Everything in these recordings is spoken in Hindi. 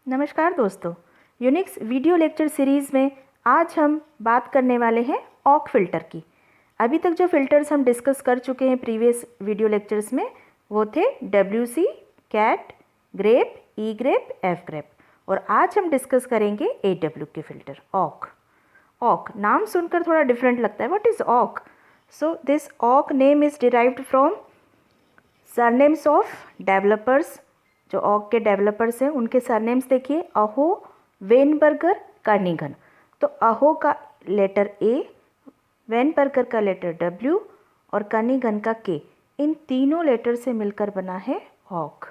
नमस्कार दोस्तों, यूनिक्स वीडियो लेक्चर सीरीज़ में आज हम बात करने वाले हैं ऑक फ़िल्टर की। अभी तक जो फ़िल्टर्स हम डिस्कस कर चुके हैं प्रीवियस वीडियो लेक्चर्स में वो थे WC, कैट, ग्रेप, ई ग्रेप, एफ ग्रेप, और आज हम डिस्कस करेंगे AW के फ़िल्टर ऑक। ऑक नाम सुनकर थोड़ा डिफरेंट लगता है, व्हाट इज़ ऑक? सो दिस ऑक name is derived from surnames of developers. जो ऑक के डेवलपर्स हैं उनके सरनेम्स देखिए, अहो, वेनबर्गर, कर्निगन। तो अहो का लेटर ए, वेनबर्गर का लेटर W और कर्निगन का K, इन तीनों लेटर से मिलकर बना है ऑक।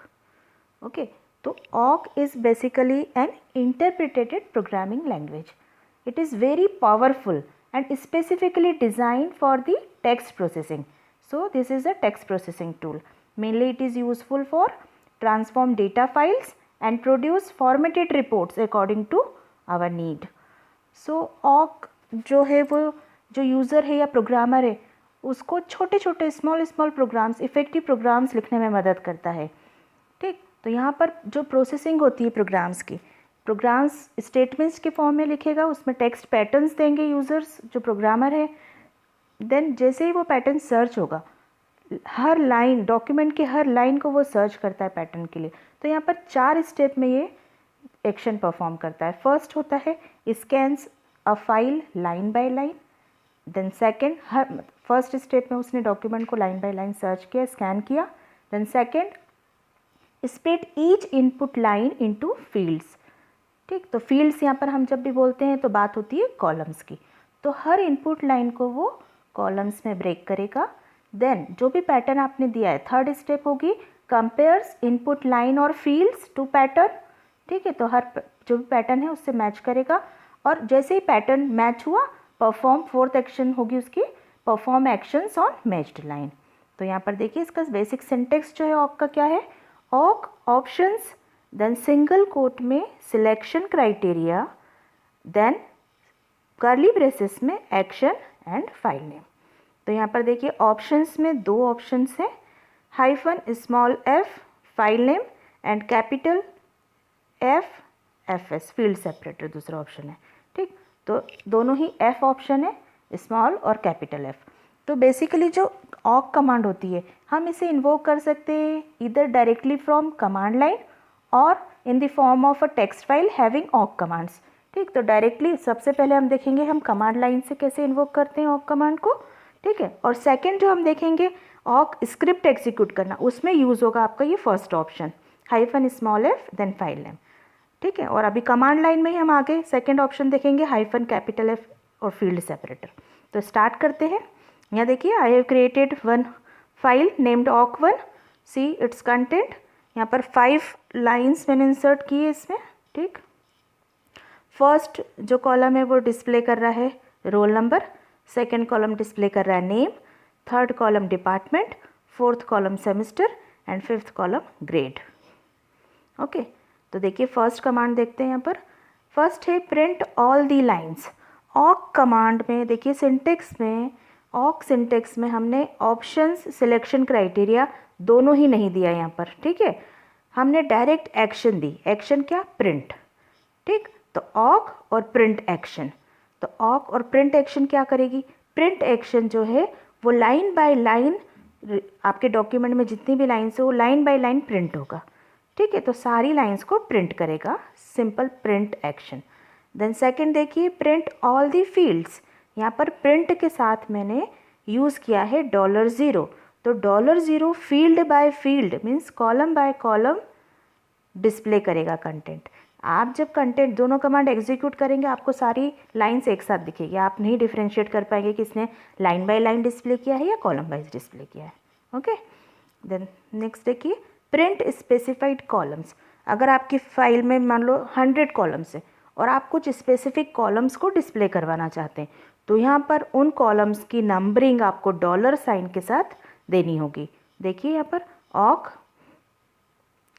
ओके, तो ऑक is basically an interpreted programming language. It is very powerful and specifically designed for the text processing. So this is a text processing tool. Mainly it is useful for transform data files and produce formatted reports according to our need. So awk जो है वो जो यूज़र है या प्रोग्रामर है उसको छोटे छोटे स्मॉल प्रोग्राम्स, इफ़ेक्टिव प्रोग्राम्स लिखने में मदद करता है. ठीक, तो यहाँ पर जो प्रोसेसिंग होती है प्रोग्राम्स स्टेटमेंट्स के फॉर्म में लिखेगा, उसमें टेक्स्ट पैटर्न्स देंगे यूज़र्स जो प्रोग्रामर है. देन जैसे ही वो पैटर्न सर्च होगा, हर लाइन, डॉक्यूमेंट की हर लाइन को वो सर्च करता है पैटर्न के लिए. तो यहाँ पर 4 स्टेप में ये एक्शन परफॉर्म करता है. फर्स्ट होता है scans a file line by line. Then second, first step में उसने डॉक्यूमेंट को लाइन बाय लाइन सर्च किया, स्कैन किया. Then second, split each input line into fields. ठीक, तो फील्ड्स यहाँ पर हम जब भी बोलते हैं तो बात होती है कॉलम्स की. तो हर इनपुट लाइन को वो कॉलम्स में ब्रेक करेगा. देन जो भी पैटर्न आपने दिया है, थर्ड स्टेप होगी कंपेयर्स इनपुट लाइन और फील्ड्स टू पैटर्न. ठीक है, तो हर जो भी पैटर्न है उससे मैच करेगा, और जैसे ही पैटर्न मैच हुआ परफॉर्म, फोर्थ एक्शन होगी उसकी perform actions on matched line. तो यहाँ पर देखिए इसका बेसिक सिंटेक्स जो है ऑक का क्या है. ऑक ऑप्शंस, देन सिंगल कोट में selection criteria, then curly braces में एक्शन एंड फाइल नेम. तो यहाँ पर देखिए ऑप्शंस में 2 ऑप्शंस हैं, hyphen small f file name and capital FS field separator दूसरा ऑप्शन है. ठीक, तो दोनों ही F ऑप्शन है, स्मॉल और कैपिटल F. तो बेसिकली जो ऑक कमांड होती है हम इसे इन्वोक कर सकते हैं इधर डायरेक्टली फ्रॉम कमांड लाइन और in the form of a text file having ऑक कमांड्स. ठीक, तो डायरेक्टली सबसे पहले हम देखेंगे हम कमांड लाइन से कैसे इन्वोक करते हैं ऑक कमांड को. ठीक है, और सेकंड जो हम देखेंगे ऑक स्क्रिप्ट एग्जीक्यूट करना, उसमें यूज़ होगा आपका ये first option, hyphen small f then file name. ठीक है, और अभी कमांड लाइन में ही हम आगे सेकंड ऑप्शन देखेंगे, हाइफन कैपिटल F और फील्ड सेपरेटर. तो स्टार्ट करते हैं. यहाँ देखिए I have created one file named awk1. See it's content. यहाँ पर 5 लाइन्स मैंने इंसर्ट की है इसमें. ठीक, फर्स्ट जो कॉलम है वो डिस्प्ले कर रहा है roll number, second column display कर रहा है name, third column department, fourth column semester and fifth column grade. Okay, तो देखिए फर्स्ट कमांड देखते हैं. यहाँ पर फर्स्ट है प्रिंट ऑल दी लाइन्स. ऑक कमांड में देखिए सिंटेक्स में, ऑक सिंटेक्स में हमने ऑप्शंस, सिलेक्शन क्राइटेरिया दोनों ही नहीं दिया यहाँ पर. ठीक है, हमने डायरेक्ट एक्शन दी. एक्शन क्या? प्रिंट. ठीक, तो ऑक और प्रिंट एक्शन. तो ऑक और प्रिंट एक्शन क्या करेगी? प्रिंट एक्शन जो है वो लाइन बाय लाइन, आपके डॉक्यूमेंट में जितनी भी लाइन्स है वो लाइन बाय लाइन प्रिंट होगा. ठीक है, तो सारी लाइन्स को प्रिंट करेगा, simple print action. Then second देखिए प्रिंट ऑल दी फील्ड्स. यहाँ पर प्रिंट के साथ मैंने यूज़ किया है $0. तो $0 field by field means column by column display करेगा कंटेंट. आप जब कंटेंट दोनों कमांड एग्जीक्यूट करेंगे आपको सारी लाइन्स एक साथ दिखेगी, आप नहीं डिफ्रेंशिएट कर पाएंगे कि इसने लाइन बाय लाइन डिस्प्ले किया है या कॉलम वाइज डिस्प्ले किया है. ओके, देन नेक्स्ट देखिए प्रिंट स्पेसिफाइड कॉलम्स. अगर आपकी फाइल में मान लो 100 कॉलम्स है और आप कुछ स्पेसिफिक कॉलम्स को डिस्प्ले करवाना चाहते हैं, तो यहाँ पर उन कॉलम्स की नंबरिंग आपको $साइन के साथ देनी होगी. देखिए यहाँ पर ऑक,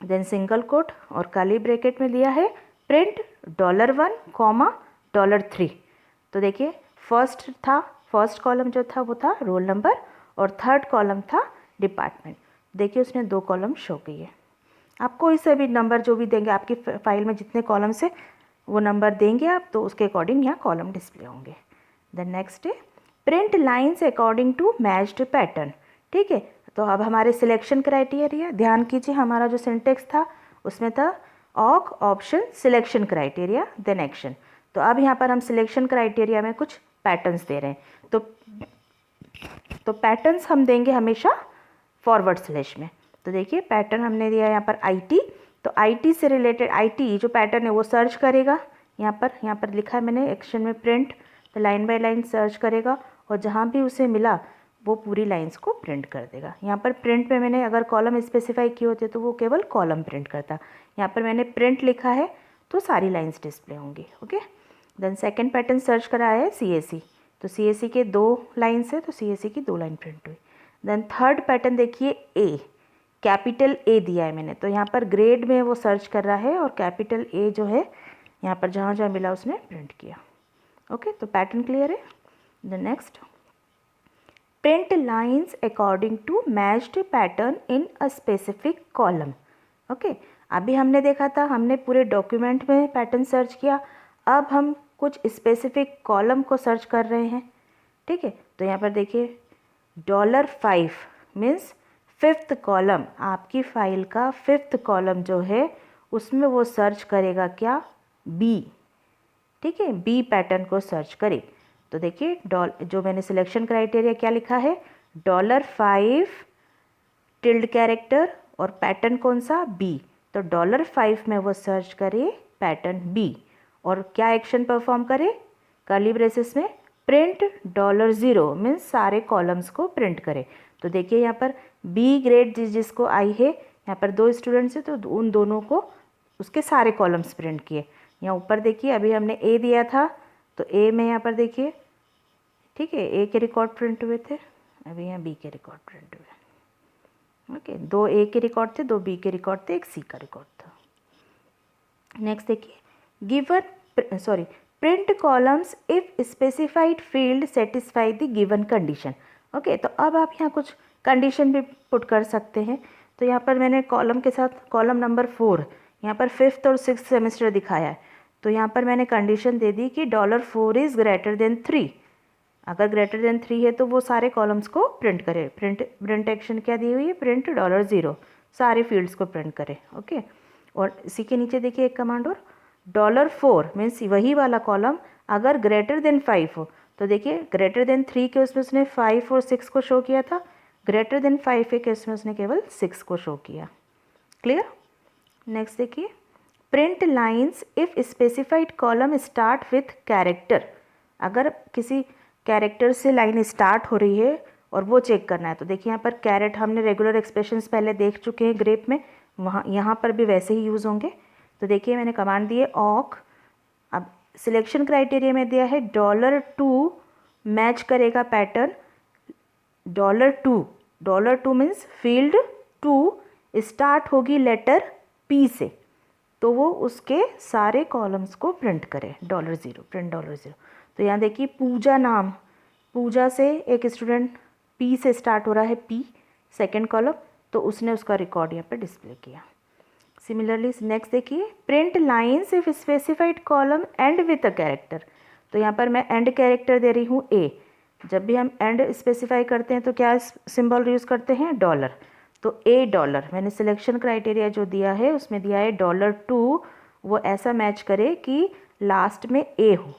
देन सिंगल कोट और काली ब्रैकेट में दिया है प्रिंट $1, $3. तो देखिए फर्स्ट कॉलम जो था वो था रोल नंबर और थर्ड कॉलम था डिपार्टमेंट. देखिए उसने 2 कॉलम शो किए. आप कोई से भी नंबर जो भी देंगे आपकी फाइल में जितने कॉलम से वो नंबर देंगे आप, तो उसके अकॉर्डिंग यहाँ कॉलम डिस्प्ले होंगे। देन नेक्स्ट है print lines according to matched pattern. ठीक है, तो अब हमारे सिलेक्शन क्राइटेरिया, ध्यान कीजिए हमारा जो सिंटेक्स था उसमें था ऑक option selection criteria then action. तो अब यहाँ पर हम सिलेक्शन क्राइटेरिया में कुछ पैटर्न्स दे रहे हैं। तो पैटर्न्स हम देंगे हमेशा फॉरवर्ड स्लैश में। तो देखिए पैटर्न हमने दिया यहाँ पर IT, तो IT से रिलेटेड IT जो पैटर्न है वो सर्च करेगा। यहाँ पर लिखा है मैंने एक्शन में प्रिंट, तो लाइन बाय लाइन सर्च करेगा और जहाँ भी उसे मिला वो पूरी लाइंस को प्रिंट कर देगा। यहाँ पर प्रिंट में मैंने अगर कॉलम स्पेसिफाई किए होते तो वो केवल कॉलम प्रिंट करता। यहाँ पर मैंने प्रिंट लिखा है तो सारी लाइंस डिस्प्ले होंगी। Okay, then second pattern search करा है CAC, तो CAC के 2 लाइन्स है तो CAC की 2 लाइन प्रिंट हुई। देन थर्ड पैटर्न देखिए A, कैपिटल A दिया है मैंने, तो यहाँ पर ग्रेड में वो सर्च कर रहा है और कैपिटल A जो है यहाँ पर जहाँ जहाँ मिला उसने प्रिंट किया। ओके, तो पैटर्न क्लियर है। The next print lines according to matched pattern in a specific column. Okay, अभी हमने देखा था हमने पूरे डॉक्यूमेंट में पैटर्न सर्च किया, अब हम कुछ स्पेसिफिक कॉलम को सर्च कर रहे हैं। ठीक है, तो यहाँ पर देखिए $5 मीन्स 5th कॉलम, आपकी फाइल का 5th कॉलम जो है उसमें वो सर्च करेगा क्या, B। ठीक है, B पैटर्न को सर्च करे। तो देखिए जो मैंने सिलेक्शन क्राइटेरिया क्या लिखा है, $5 टिल्ड कैरेक्टर और पैटर्न कौन सा, B। तो $5 में वो सर्च करे पैटर्न B और क्या एक्शन परफॉर्म करे, कर्ली ब्रेसेस में प्रिंट $0 मीन्स सारे कॉलम्स को प्रिंट करे। तो देखिए यहाँ पर B ग्रेड जिसको आई है, यहाँ पर 2 स्टूडेंट्स हैं तो उन दोनों को उसके सारे कॉलम्स प्रिंट किए। यहाँ ऊपर देखिए अभी हमने A दिया था तो A में यहाँ पर देखिए, ठीक है, A के रिकॉर्ड प्रिंट हुए थे, अभी यहाँ B के रिकॉर्ड प्रिंट हुए। ओके, 2 A के रिकॉर्ड थे, 2 B के रिकॉर्ड थे, 1 C का रिकॉर्ड था। नेक्स्ट देखिए print columns if specified field satisfy the given condition. Okay, तो अब आप यहाँ कुछ कंडीशन भी पुट कर सकते हैं। तो यहाँ पर मैंने कॉलम के साथ कॉलम नंबर 4 यहाँ पर 5th और 6th सेमेस्टर दिखाया है, तो यहाँ पर मैंने कंडीशन दे दी कि $4 इज़ ग्रेटर देन 3। अगर ग्रेटर देन 3 है तो वो सारे कॉलम्स को प्रिंट करे। प्रिंट एक्शन क्या दी हुई है, प्रिंट $0, सारे फील्ड्स को प्रिंट करे। ओके, और इसी के नीचे देखिए एक कमांड और, $4 मीन्स वही वाला कॉलम अगर ग्रेटर देन 5 हो। तो देखिए ग्रेटर देन 3 के उसमें उसने 5 और 6 को शो किया था, ग्रेटर देन 5 के उसमें उसने केवल 6 को शो किया। क्लियर। नेक्स्ट देखिए print lines if specified column start with character. अगर किसी कैरेक्टर से लाइन स्टार्ट हो रही है और वो चेक करना है, तो देखिए यहाँ पर कैरेट हमने रेगुलर एक्सप्रेशंस पहले देख चुके हैं ग्रेप में, वहाँ यहाँ पर भी वैसे ही यूज़ होंगे। तो देखिए मैंने कमांड दी है ऑक, अब सिलेक्शन क्राइटेरिया में दिया है $2 मैच करेगा पैटर्न $2 मीन्स फील्ड 2 स्टार्ट होगी लेटर P से, तो वो उसके सारे कॉलम्स को प्रिंट करे $0 प्रिंट $0। तो यहाँ देखिए पूजा नाम, पूजा से एक स्टूडेंट P से स्टार्ट हो रहा है, P सेकेंड कॉलम, तो उसने उसका रिकॉर्ड यहाँ पे डिस्प्ले किया। सिमिलरली नेक्स्ट देखिए print lines if specified column and with a character. तो यहाँ पर मैं एंड कैरेक्टर दे रही हूँ A। जब भी हम एंड स्पेसिफाई करते हैं तो क्या सिंबल यूज़ करते हैं, $। तो $, मैंने सिलेक्शन क्राइटेरिया जो दिया है उसमें दिया है $2, वो ऐसा मैच करे कि लास्ट में A हो।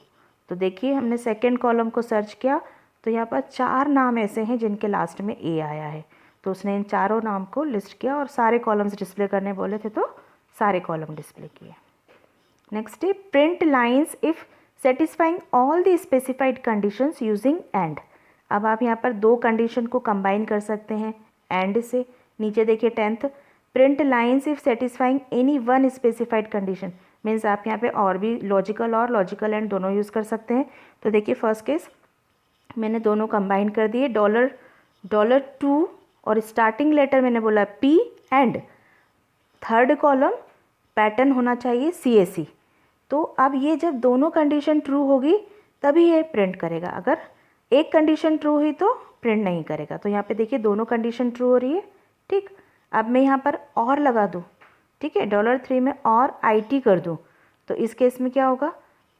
तो देखिए हमने सेकेंड कॉलम को सर्च किया तो यहाँ पर 4 नाम ऐसे हैं जिनके लास्ट में A आया है, तो उसने इन चारों नाम को लिस्ट किया और सारे कॉलम्स डिस्प्ले करने बोले थे तो सारे कॉलम डिस्प्ले किए। नेक्स्ट है print lines if satisfying all the specified conditions using and. अब आप यहाँ पर 2 कंडीशन को कंबाइन कर सकते हैं एंड से। नीचे देखिए 10th print lines if satisfying any one specified condition, means आप यहाँ पे और भी लॉजिकल और लॉजिकल एंड दोनों यूज़ कर सकते हैं। तो देखिए फर्स्ट केस मैंने दोनों कंबाइन कर दिए, $2 और स्टार्टिंग लेटर मैंने बोला P and third column pattern होना चाहिए CAC। तो अब ये जब दोनों कंडीशन ट्रू होगी तभी ये प्रिंट करेगा, अगर एक कंडीशन ट्रू हुई तो प्रिंट नहीं करेगा। तो यहाँ पे देखिए दोनों कंडीशन ट्रू हो रही है। ठीक, अब मैं यहाँ पर और लगा दूँ ठीक है। $3 में और IT कर दूँ तो इस केस में क्या होगा,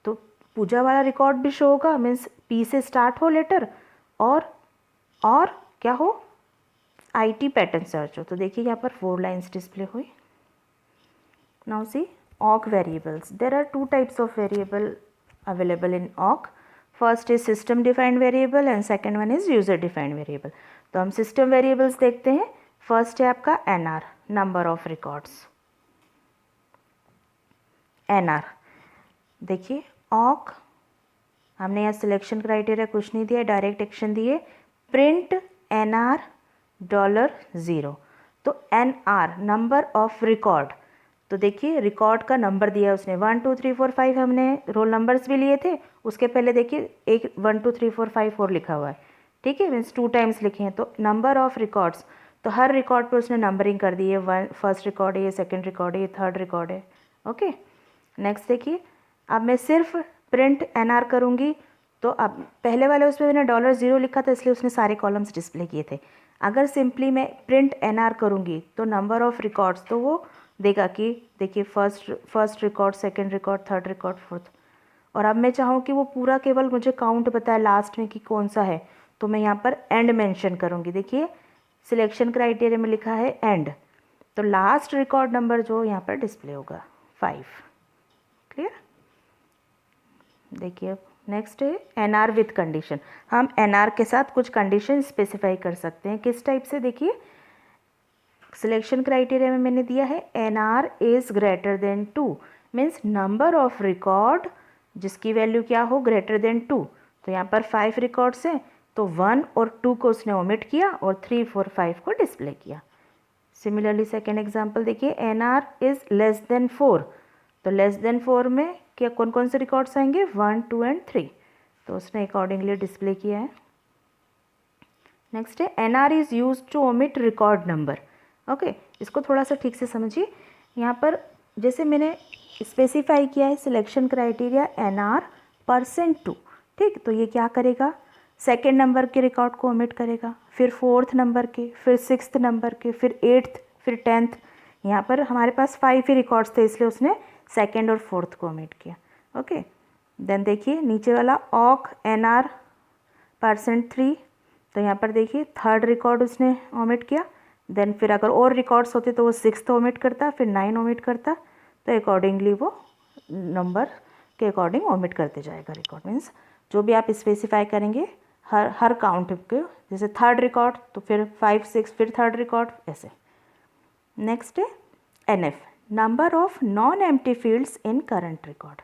तो पूजा वाला रिकॉर्ड भी शो होगा, मीन्स P से स्टार्ट हो लेटर और क्या हो, IT पैटर्न सर्च हो। तो देखिए यहाँ पर 4 लाइन्स डिस्प्ले हुई। Now see awk variables. There are 2 types of variable available in awk. First is system defined variable and second one is user defined variable. तो हम system variables देखते हैं। फर्स्ट है आपका NR, number of records. NR देखिए awk, हमने यहाँ सिलेक्शन क्राइटेरिया कुछ नहीं दिया, डायरेक्ट एक्शन दिए, प्रिंट NR $0। तो NR नंबर ऑफ रिकॉर्ड, तो देखिए रिकॉर्ड का नंबर दिया उसने 1 2 3 4 5, हमने रोल नंबर्स भी लिए थे, उसके पहले देखिए एक 1 2 3 4 5 4 लिखा हुआ है, ठीक है, मीन्स 2 टाइम्स लिखे हैं। तो नंबर ऑफ रिकॉर्ड्स, तो हर रिकॉर्ड पे उसने नंबरिंग कर दी है, फर्स्ट रिकॉर्ड है, ये सेकंड रिकॉर्ड है, ये थर्ड रिकॉर्ड है। ओके, नेक्स्ट देखिए, अब मैं सिर्फ प्रिंट NR करूँगी, तो अब पहले वाले उसमें मैंने $0 लिखा था इसलिए उसने सारे कॉलम्स डिस्प्ले किए थे। अगर सिंपली मैं प्रिंट NR करूँगी तो नंबर ऑफ रिकॉर्ड्स, तो वो देगा कि देखिए first record, second record, third record, fourth. और अब मैं चाहूँ कि वो पूरा केवल मुझे काउंट बताए लास्ट में कि कौन सा है, तो मैं यहाँ पर एंड मेंशन करूँगी। देखिए सिलेक्शन क्राइटेरिया में लिखा है एंड, तो लास्ट रिकॉर्ड नंबर जो यहाँ पर डिस्प्ले होगा 5। क्लियर। देखिए नेक्स्ट है NR विथ कंडीशन। हम NR के साथ कुछ कंडीशन स्पेसिफाई कर सकते हैं। किस टाइप से, देखिए सिलेक्शन क्राइटेरिया में मैंने दिया है NR is greater than 2, means number of record जिसकी वैल्यू क्या हो, ग्रेटर देन 2। तो यहाँ पर 5 रिकॉर्ड्स हैं, तो 1 और 2 को उसने ओमिट किया और 3 4 5 को डिस्प्ले किया। सिमिलरली सेकेंड एग्जाम्पल देखिए, NR इज़ लेस देन 4, तो लेस देन 4 में क्या कौन कौन से रिकॉर्ड्स आएंगे, 1 2 एंड 3, तो उसने अकॉर्डिंगली डिस्प्ले किया है। नेक्स्ट है NR is use to omit record number. Okay, इसको थोड़ा सा ठीक से समझिए। यहाँ पर जैसे मैंने स्पेसिफाई किया है सिलेक्शन क्राइटेरिया NR%2, ठीक, तो ये क्या करेगा, सेकेंड नंबर के रिकॉर्ड को ओमिट करेगा, फिर फोर्थ नंबर के, फिर सिक्स्थ नंबर के, फिर 8th, फिर 10th। यहाँ पर हमारे पास 5 ही रिकॉर्ड्स थे इसलिए उसने सेकेंड और फोर्थ को ओमिट किया। ओके, देन देखिए नीचे वाला awk NR%3, तो यहाँ पर देखिए थर्ड रिकॉर्ड उसने ओमिट किया, देन फिर अगर और रिकॉर्ड्स होते तो वो 6th ओमिट करता, फिर 9 ओमिट करता, तो अकॉर्डिंगली वो नंबर के अकॉर्डिंग ओमिट करते जाएगा रिकॉर्ड। मीन्स जो भी आप स्पेसिफाई करेंगे हर काउंट के, जैसे थर्ड रिकॉर्ड तो फिर 5 6, फिर थर्ड रिकॉर्ड, ऐसे। नेक्स्ट है NF, number of non empty fields in current record.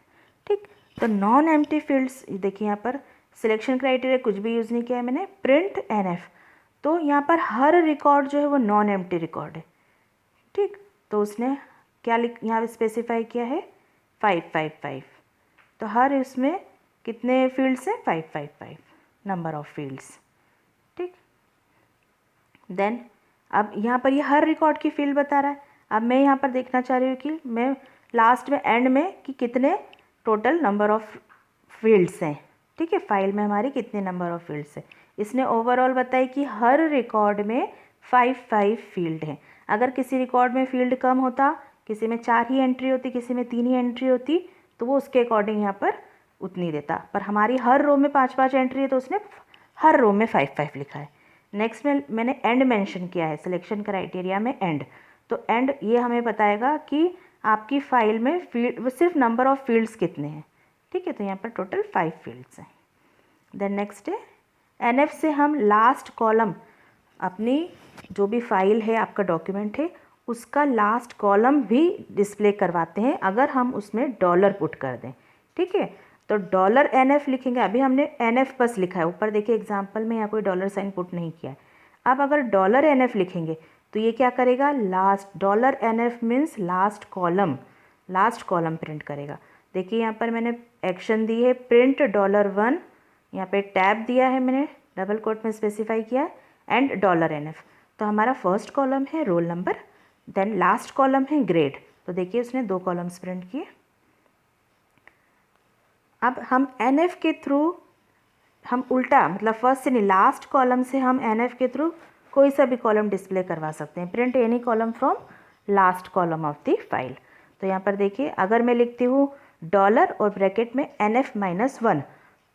ठीक, तो नॉन एम्प्टी फील्ड्स देखिए यहाँ पर सिलेक्शन क्राइटेरिया कुछ भी यूज़ नहीं किया है मैंने, प्रिंट NF, तो यहाँ पर हर रिकॉर्ड जो है वो नॉन एम्प्टी रिकॉर्ड है। ठीक, तो उसने क्या यहाँ स्पेसिफाई किया है 5 5 5, तो हर इसमें कितने फील्ड्स हैं, 5 5 5 नंबर ऑफ फील्ड्स। ठीक, देन अब यहाँ पर ये हर रिकॉर्ड की फील्ड बता रहा है। अब मैं यहाँ पर देखना चाह रही हूँ कि मैं लास्ट में एंड में कि कितने टोटल नंबर ऑफ फील्ड्स हैं। ठीक है, फाइल में हमारी कितने नंबर ऑफ फील्ड्स हैं। इसने ओवरऑल बताया कि हर रिकॉर्ड में 5 5 फील्ड हैं। अगर किसी रिकॉर्ड में फील्ड कम होता, किसी में 4 ही एंट्री होती, किसी में 3 ही एंट्री होती, तो वो उसके अकॉर्डिंग यहाँ पर उतनी देता, पर हमारी हर रो में 5 5 एंट्री है तो उसने हर रो में 5 5 लिखा है। नेक्स्ट में मैंने एंड मेंशन किया है सिलेक्शन क्राइटेरिया में एंड, तो एंड ये हमें बताएगा कि आपकी फाइल में फील्ड सिर्फ नंबर ऑफ फील्ड्स कितने हैं। ठीक है, तो यहाँ पर टोटल 5 फील्ड्स हैं। देन नेक्स्ट है NF से हम लास्ट कॉलम, अपनी जो भी फाइल है, आपका डॉक्यूमेंट है, उसका लास्ट कॉलम भी डिस्प्ले करवाते हैं अगर हम उसमें डॉलर पुट कर दें। ठीक है, तो $NF लिखेंगे। अभी हमने NF बस लिखा है, ऊपर देखिए एग्जाम्पल में यहाँ कोई $साइन पुट नहीं किया है। अब अगर $NF लिखेंगे तो ये क्या करेगा, last $NF means last column print करेगा। देखिए यहाँ पर मैंने एक्शन दी है प्रिंट $1, यहाँ पे टैब दिया है मैंने, डबल कोट में स्पेसिफाई किया है, एंड $NF। तो हमारा फर्स्ट कॉलम है roll number, then last column है ग्रेड। तो देखिए उसने 2 कॉलम्स प्रिंट किए। अब हम NF के थ्रू हम उल्टा, मतलब फर्स्ट से नहीं लास्ट कॉलम से हम NF के थ्रू कोई सा भी कॉलम डिस्प्ले करवा सकते हैं। Print any column from last column of the file. तो यहाँ पर देखिए, अगर मैं लिखती हूँ डॉलर और ब्रैकेट में NF-1,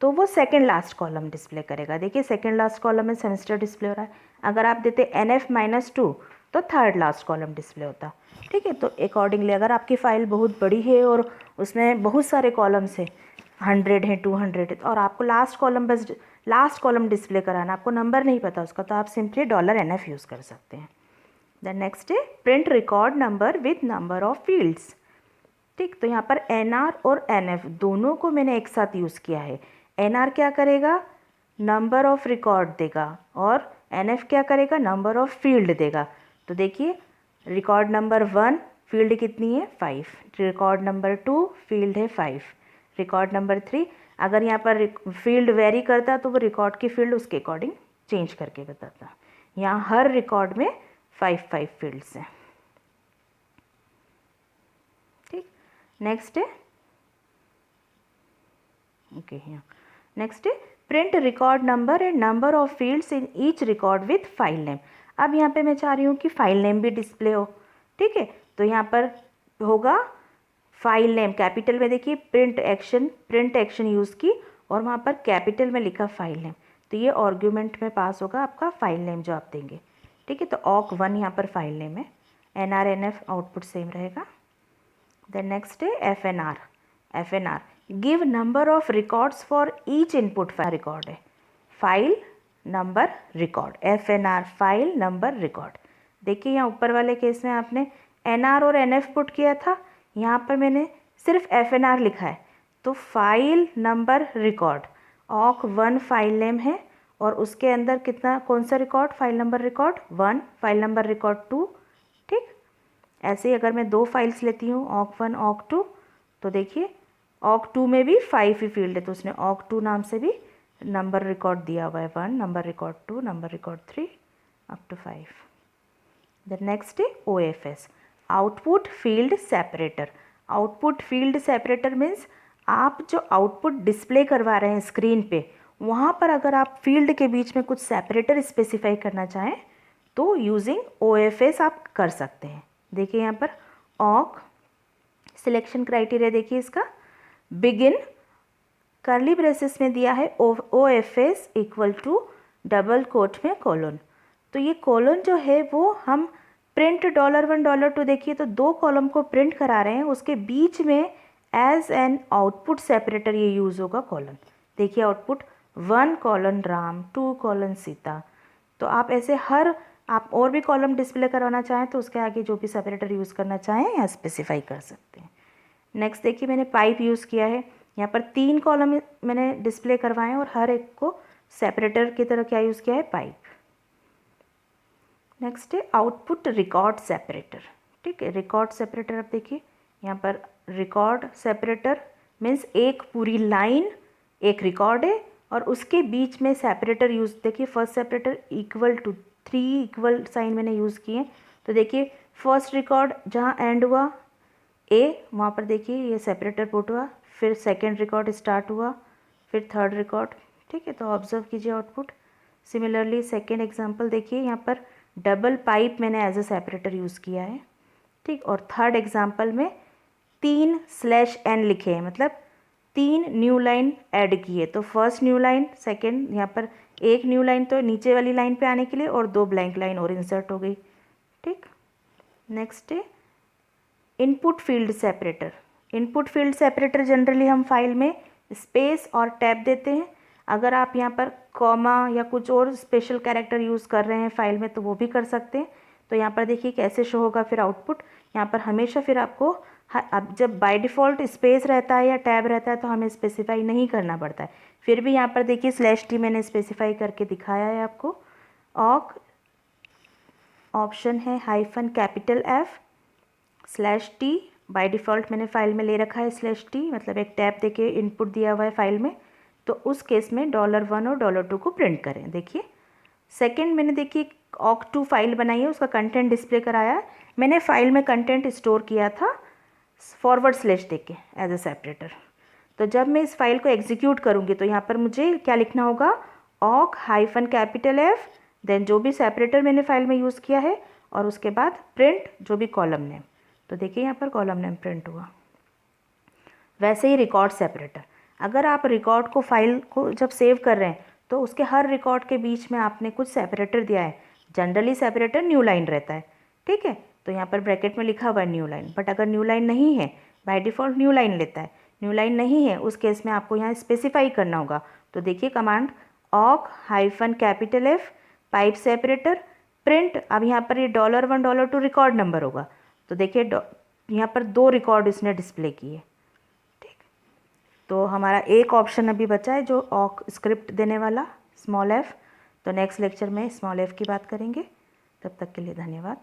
तो वो सेकेंड लास्ट कॉलम डिस्प्ले करेगा। देखिए सेकेंड लास्ट कॉलम में सेमेस्टर डिस्प्ले हो रहा है। अगर आप देते NF-2 तो थर्ड लास्ट कॉलम डिस्प्ले होता। ठीक है, तो अकॉर्डिंगली अगर आपकी फ़ाइल बहुत बड़ी है और उसमें बहुत सारे कॉलम्स है, 100 है, 200 है, और आपको लास्ट कॉलम बस लास्ट कॉलम डिस्प्ले कराना, आपको नंबर नहीं पता उसका, तो आप सिंपली $NF यूज़ कर सकते हैं। देन नेक्स्ट है print record number with number of fields. ठीक, तो यहाँ पर NR और NF दोनों को मैंने एक साथ यूज़ किया है। NR क्या करेगा, नंबर ऑफ रिकॉर्ड देगा, और NF क्या करेगा, नंबर ऑफ फील्ड देगा। तो देखिए रिकॉर्ड नंबर 1 फील्ड कितनी है 5, रिकॉर्ड नंबर 2 फील्ड है 5, रिकॉर्ड नंबर 3 अगर यहाँ पर फील्ड वेरी करता तो वो रिकॉर्ड की फील्ड उसके अकॉर्डिंग चेंज करके बताता। यहाँ हर रिकॉर्ड में 5 फील्ड्स हैं। ठीक, नेक्स्ट है यहाँ नेक्स्ट है print record number and number of fields in each record with file name. अब यहाँ पे मैं चाह रही हूँ कि फाइल नेम भी डिस्प्ले हो। ठीक है, तो यहाँ पर होगा फाइल नेम कैपिटल में, देखिए प्रिंट एक्शन यूज़ की और वहाँ पर कैपिटल में लिखा फाइल नेम, तो ये आर्ग्यूमेंट में पास होगा आपका फाइल नेम जो आप देंगे। ठीक है, तो awk1 यहाँ पर फाइल नेम है, NR NF आउटपुट सेम रहेगा। देन नेक्स्ट है FNR give number of records for each input record है, file number record, FNR file number record. देखिए यहाँ ऊपर वाले केस में आपने NR और NF पुट किया था, यहाँ पर मैंने सिर्फ FNR लिखा है, तो file number record awk1 file name है, और उसके अंदर कितना कौन सा record, file number record 1, file number record 2। ठीक, ऐसे ही अगर मैं 2 फाइल्स लेती हूँ awk1 awk2, तो देखिए awk2 में भी 5 ही फील्ड है, तो उसने awk2 नाम से भी नंबर रिकॉर्ड दिया हुआ है, 1 number record 2 number record 3 up to 5। The next है OFS output field separator. Output field separator means आप जो आउटपुट डिस्प्ले करवा रहे हैं स्क्रीन पे, वहाँ पर अगर आप फील्ड के बीच में कुछ सेपरेटर स्पेसिफाई करना चाहें तो यूजिंग OFS आप कर सकते हैं। देखिए यहाँ पर awk सिलेक्शन क्राइटेरिया देखिए इसका, बिगिन कर्ली ब्रेसेस में दिया है OFS equal to double quote में कोलन। तो ये कोलन जो है वो हम प्रिंट $1 $2 देखिए तो 2 कॉलम को प्रिंट करा रहे हैं, उसके बीच में एज एन आउटपुट सेपरेटर ये यूज़ होगा कॉलन। देखिए output 1 colon Ram 2 colon Sita. तो आप ऐसे हर आप और भी कॉलम डिस्प्ले करवाना चाहें तो उसके आगे जो भी सेपरेटर यूज़ करना चाहें यहाँ स्पेसिफाई कर सकते हैं। नेक्स्ट देखिए मैंने पाइप यूज़ किया है, यहाँ पर 3 कॉलम मैंने डिस्प्ले करवाए और हर एक को सेपरेटर की तरह क्या यूज़ किया है, पाइप। नेक्स्ट है आउटपुट रिकॉर्ड सेपरेटर। ठीक है, रिकॉर्ड सेपरेटर अब देखिए यहाँ पर रिकॉर्ड सेपरेटर मीन्स एक पूरी लाइन एक रिकॉर्ड है और उसके बीच में सेपरेटर यूज़, देखिए first separator equal to 3 equal sign मैंने यूज़ किए। तो देखिए फर्स्ट रिकॉर्ड जहाँ एंड हुआ A, वहाँ पर देखिए ये सेपरेटर पुट हुआ, फिर सेकेंड रिकॉर्ड स्टार्ट हुआ, फिर थर्ड रिकॉर्ड। ठीक है, तो ऑब्जर्व कीजिए आउटपुट। सिमिलरली सेकेंड एग्जांपल देखिए यहाँ पर डबल पाइप मैंने एज अ सेपरेटर यूज़ किया है। ठीक, और थर्ड एग्जांपल में 3/n लिखे हैं, मतलब 3 न्यू लाइन ऐड की है। तो फर्स्ट न्यू लाइन, सेकेंड यहाँ पर एक न्यू लाइन तो नीचे वाली लाइन पे आने के लिए और 2 ब्लैंक लाइन और इंसर्ट हो गई। ठीक, नेक्स्ट है input field separator. Input field separator generally हम फाइल में स्पेस और टैब देते हैं। अगर आप यहाँ पर कॉमा या कुछ और स्पेशल कैरेक्टर यूज़ कर रहे हैं फाइल में तो वो भी कर सकते हैं। तो यहाँ पर देखिए कैसे शो होगा फिर आउटपुट। यहाँ पर हमेशा फिर आपको अब जब बाय डिफ़ॉल्ट स्पेस रहता है या टैब रहता है तो हमें स्पेसिफाई नहीं करना पड़ता है। फिर भी यहाँ पर देखिए /t मैंने स्पेसिफाई करके दिखाया है आपको। awk ऑप्शन है -F/t, बाय डिफ़ॉल्ट मैंने फाइल में ले रखा है /t, मतलब एक टैब देके इनपुट दिया हुआ है फाइल में। तो उस केस में $1 और $2 को प्रिंट करें। देखिए सेकंड मैंने देखिए awk2 फाइल बनाई है, उसका कंटेंट डिस्प्ले कराया। मैंने फाइल में कंटेंट स्टोर किया था // देके एज अ सेपरेटर। तो जब मैं इस फाइल को एग्जीक्यूट करूँगी तो यहाँ पर मुझे क्या लिखना होगा, awk -F, देन जो भी सेपरेटर मैंने फाइल में यूज़ किया है और उसके बाद प्रिंट जो भी कॉलम नेम। तो देखिए यहाँ पर कॉलम नेम प्रिंट हुआ। वैसे ही रिकॉर्ड सेपरेटर, अगर आप रिकॉर्ड को फाइल को जब सेव कर रहे हैं तो उसके हर रिकॉर्ड के बीच में आपने कुछ सेपरेटर दिया है। जनरली सेपरेटर न्यू लाइन रहता है, ठीक है। तो यहाँ पर ब्रैकेट में लिखा हुआ है न्यू लाइन, बट अगर न्यू लाइन नहीं है, बाय डिफ़ॉल्ट न्यू लाइन लेता है, न्यू लाइन नहीं है, उस केस में आपको यहाँ स्पेसिफाई करना होगा। तो देखिए कमांड ऑक -F पाइप सेपरेटर प्रिंट। अब यहाँ पर ये $1 $2 रिकॉर्ड नंबर होगा। तो देखिए यहाँ पर 2 रिकॉर्ड इसने डिस्प्ले किए, ठीक। तो हमारा एक ऑप्शन अभी बचा है जो ऑक स्क्रिप्ट देने वाला f। तो नेक्स्ट लेक्चर में f की बात करेंगे। तब तक के लिए धन्यवाद।